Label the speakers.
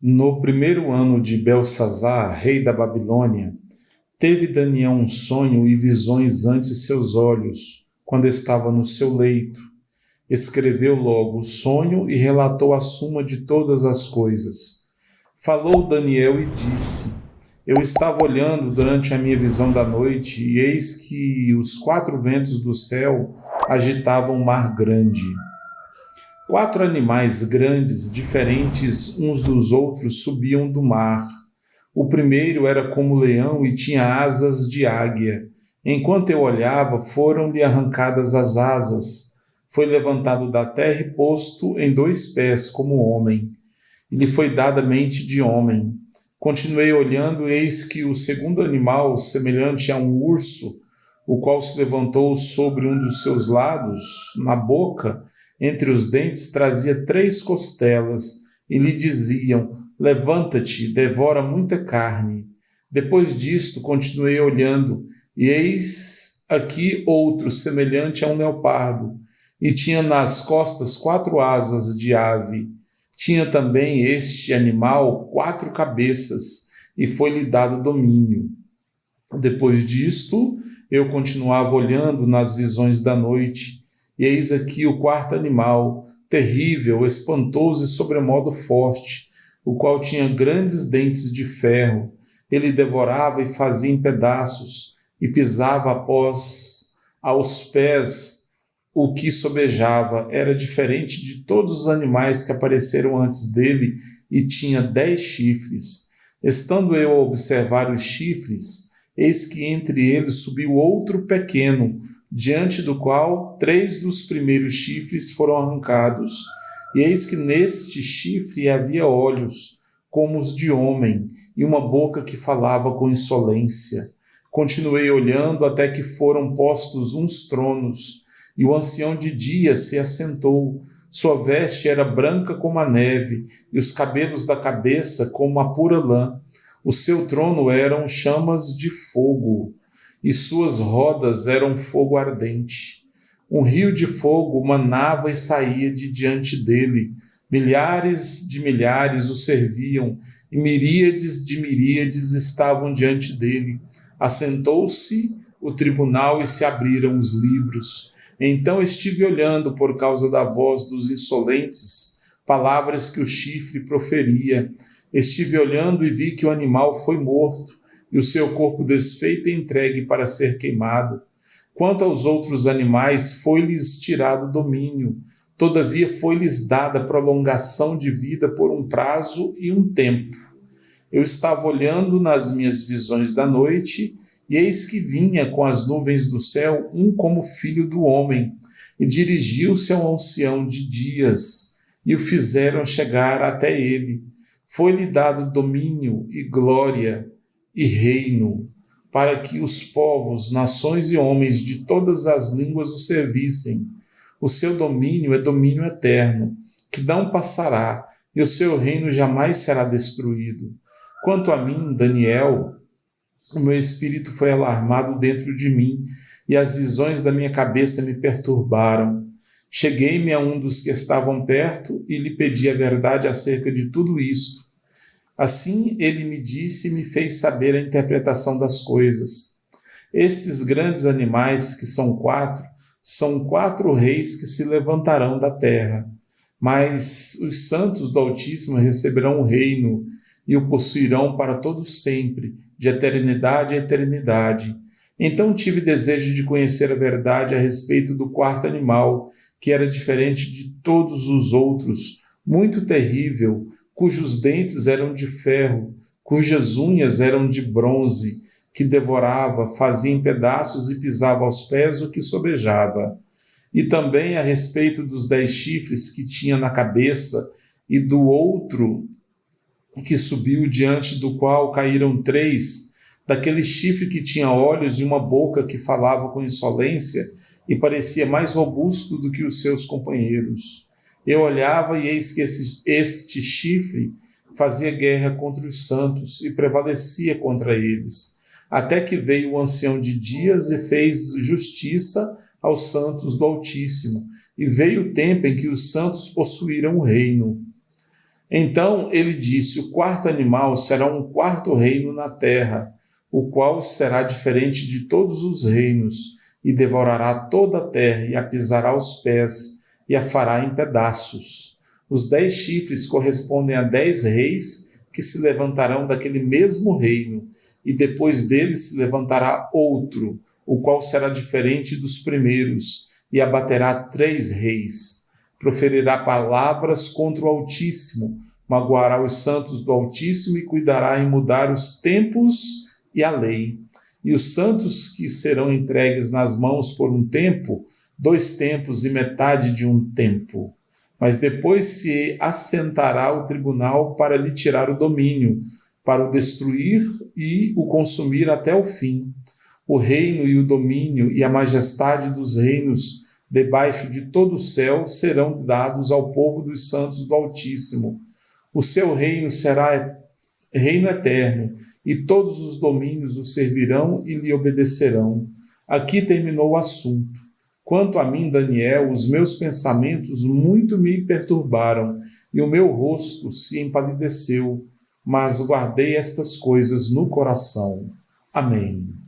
Speaker 1: No primeiro ano de Belsazar, rei da Babilônia, teve Daniel um sonho e visões ante seus olhos, quando estava no seu leito. Escreveu logo o sonho e relatou a suma de todas as coisas. Falou Daniel e disse: Eu estava olhando durante a minha visão da noite, e eis que os 4 ventos do céu agitavam um mar grande. 4 animais grandes, diferentes uns dos outros, subiam do mar. O primeiro era como leão e tinha asas de águia. Enquanto eu olhava, foram-lhe arrancadas as asas. Foi levantado da terra e posto em 2 pés, como homem. E lhe foi dada mente de homem. Continuei olhando, eis que o segundo animal, semelhante a um urso, o qual se levantou sobre um dos seus lados, na boca, entre os dentes, trazia 3 costelas, e lhe diziam: Levanta-te, devora muita carne. Depois disto, continuei olhando, e eis aqui outro, semelhante a um leopardo, e tinha nas costas 4 asas de ave. Tinha também este animal 4 cabeças, e foi-lhe dado domínio. Depois disto, eu continuava olhando nas visões da noite, e eis aqui o 4º animal, terrível, espantoso e sobremodo forte, o qual tinha grandes dentes de ferro. Ele devorava e fazia em pedaços, e pisava aos pés o que sobejava. Era diferente de todos os animais que apareceram antes dele, e tinha 10 chifres. Estando eu a observar os chifres, eis que entre eles subiu outro pequeno, diante do qual 3 dos primeiros chifres foram arrancados. E eis que neste chifre havia olhos, como os de homem, e uma boca que falava com insolência. Continuei olhando até que foram postos uns tronos, e o ancião de dia se assentou. Sua veste era branca como a neve, e os cabelos da cabeça como a pura lã. O seu trono eram chamas de fogo, e suas rodas eram fogo ardente. Um rio de fogo manava e saía de diante dele. Milhares de milhares o serviam, e miríades de miríades estavam diante dele. Assentou-se o tribunal e se abriram os livros. Então estive olhando por causa da voz dos insolentes, palavras que o chifre proferia. Estive olhando e vi que o animal foi morto, e o seu corpo desfeito e entregue para ser queimado. Quanto aos outros animais, foi-lhes tirado domínio. Todavia foi-lhes dada prolongação de vida por um prazo e um tempo. Eu estava olhando nas minhas visões da noite, e eis que vinha com as nuvens do céu um como filho do homem, e dirigiu-se ao ancião de dias, e o fizeram chegar até ele. Foi-lhe dado domínio e glória e reino, para que os povos, nações e homens de todas as línguas o servissem. O seu domínio é domínio eterno, que não passará, e o seu reino jamais será destruído. Quanto a mim, Daniel, o meu espírito foi alarmado dentro de mim, e as visões da minha cabeça me perturbaram. Cheguei-me a um dos que estavam perto e lhe pedi a verdade acerca de tudo isto. Assim ele me disse e me fez saber a interpretação das coisas. Estes grandes animais, que são 4, são 4 reis que se levantarão da terra. Mas os santos do Altíssimo receberão o reino e o possuirão para todo sempre, de eternidade a eternidade. Então tive desejo de conhecer a verdade a respeito do 4º animal, que era diferente de todos os outros, muito terrível, cujos dentes eram de ferro, cujas unhas eram de bronze, que devorava, fazia em pedaços e pisava aos pés o que sobejava. E também a respeito dos 10 chifres que tinha na cabeça, e do outro que subiu, diante do qual caíram 3, daquele chifre que tinha olhos e uma boca que falava com insolência, e parecia mais robusto do que os seus companheiros. Eu olhava e eis que este chifre fazia guerra contra os santos e prevalecia contra eles. até que veio o ancião de dias e fez justiça aos santos do Altíssimo, e veio o tempo em que os santos possuíram o reino. Então ele disse: o quarto animal será um quarto reino na terra, o qual será diferente de todos os reinos, e devorará toda a terra, e a pisará aos pés, e a fará em pedaços. Os 10 chifres correspondem a 10 reis que se levantarão daquele mesmo reino, e depois deles se levantará outro, o qual será diferente dos primeiros, e abaterá 3 reis. Proferirá palavras contra o Altíssimo, magoará os santos do Altíssimo e cuidará em mudar os tempos e a lei. E os santos que serão entregues nas mãos por um tempo, 2 tempos e metade de um tempo. Mas depois se assentará o tribunal para lhe tirar o domínio, para o destruir e o consumir até o fim. O reino e o domínio e a majestade dos reinos debaixo de todo o céu serão dados ao povo dos santos do Altíssimo. O seu reino será reino eterno, e todos os domínios o servirão e lhe obedecerão. Aqui terminou o assunto. Quanto a mim, Daniel, os meus pensamentos muito me perturbaram, e o meu rosto se empalideceu, mas guardei estas coisas no coração. Amém.